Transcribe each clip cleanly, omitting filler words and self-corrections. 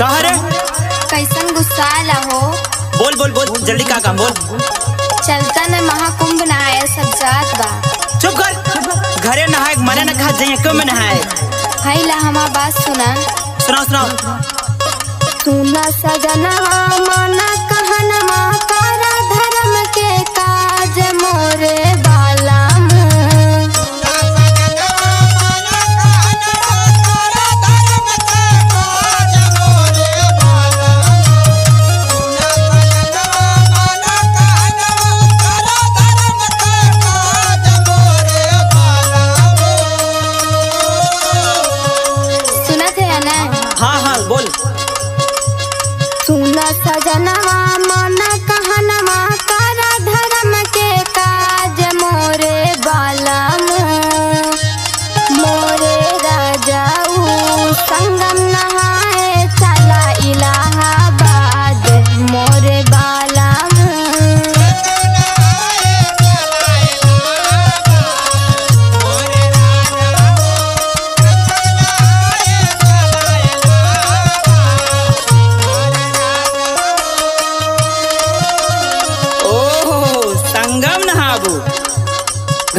कहा रे? कैसन गुस्सा आला हो? बोल बोल बोल जल्दी का काम बोल। चलता न महाकुंभ नहाए सब जात बा। चुप कर, घरे नहाए मना न खा जाइए क्यों में नहाए? हाय ला हमार बात सुना। सुनाओ सुनाओ। सुना सजनवा माना कहनवा करा धर्म के काज मोरे बाला सजनवा मन कहनवा करा धर्म के काज मोरे बालम मोरे राजाऊ संगम नहाए चला इलाहाबाद मोरे बालम।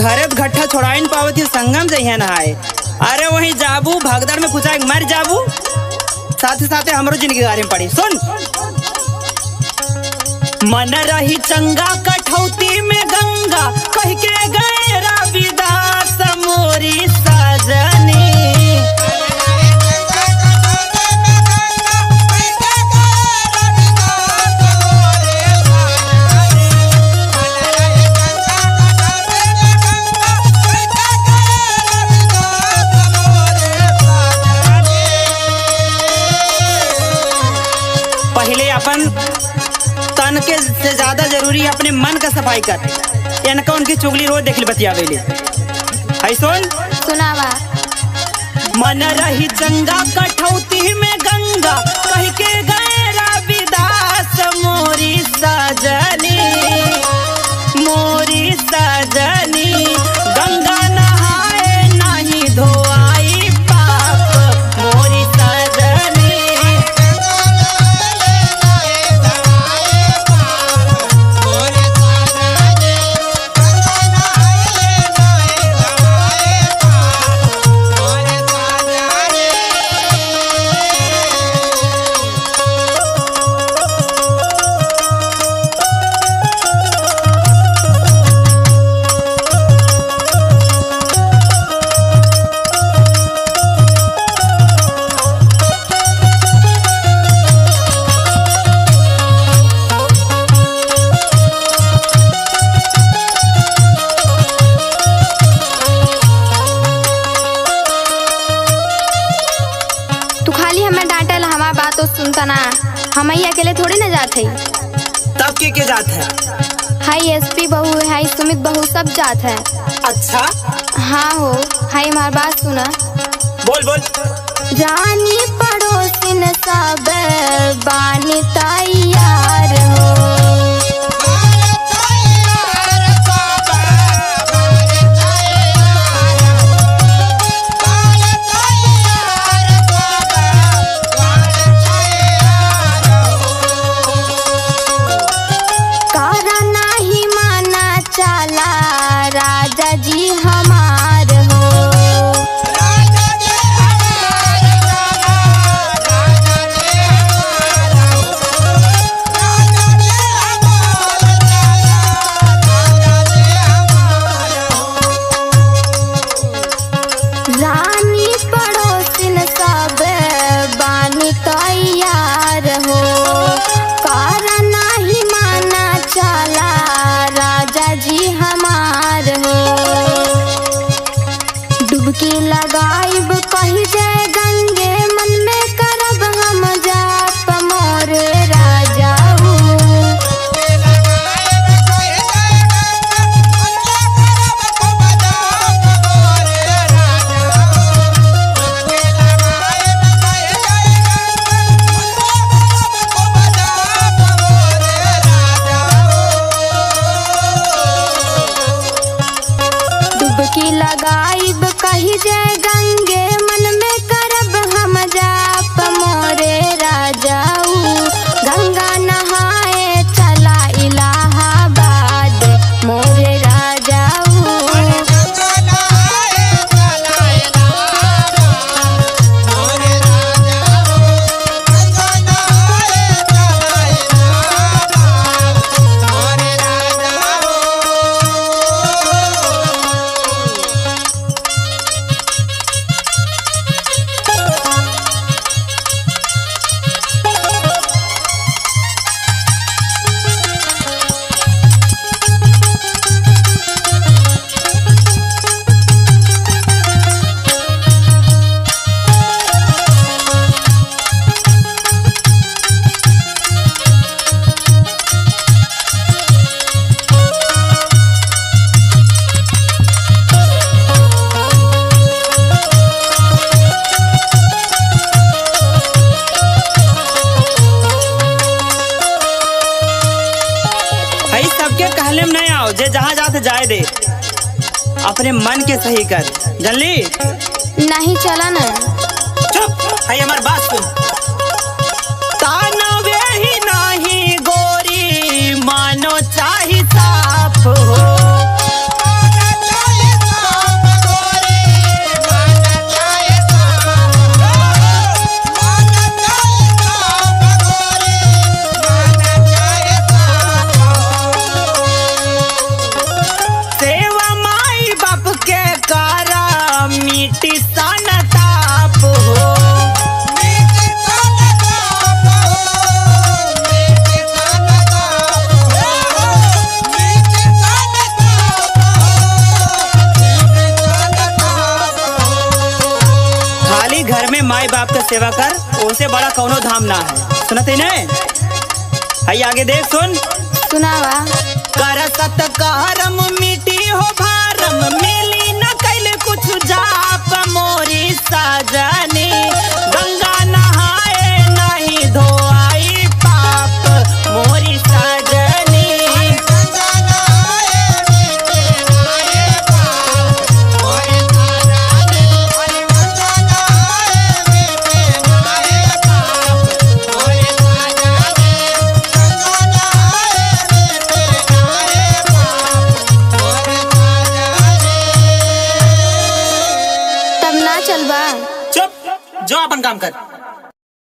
घरे घट्टा छोड़ाइन पावत ही संगम जइहे नहाए। अरे वहीं जाबू भगदड़ में कुछ मर जाबू, साथे साथे हमरो जिंदगी बारे में पड़ी सुन। मन रही चंगा कठौती में गंगा कह के गए रविदास मोरी सजनी। पहले अपन तन के से ज्यादा जरूरी अपने मन का सफाई कर। इनका उनकी चुगली रोज देख ली बतियावेली। है सुन सुनावा। मन रही चंगा कठौती में गंगा कह के गए रविदास मोरी सजनी मोरी सजनी। गंगा नहाए नहीं धोआई पाप मोरी सजनी। तो सुनता ना, हम अकेले थोड़ी ना जाते। तब के जात है? हाई एसपी बहू हाई सुमित बहू सब जात है। अच्छा हाँ हो। हाई हमार बात सुना। बोल बोल। जानी पड़ोसिन सब बानी तैयार हो। राजा जी हमार हो। राजा जी हमार, राजा जी और जे जहाँ जाते जाए दे, अपने मन के सही कर, जानली? नहीं चला ना। चुप, है हमार बात सुन। तानवे ही नहीं गोरी, मानो चाही साफ हो। घर में माई बाप का सेवा कर, उसे बड़ा कौनो धाम ना है। सुनते ने? हाई आगे देख, सुन। सुनावा। कर सत्कारम मिटी हो भारम, मिली न कैले कुछ जाप मोरी सजनी। गंगा नहाए नहीं धोआई पाप मोरी सजनी। चुप, जो अपन काम कर।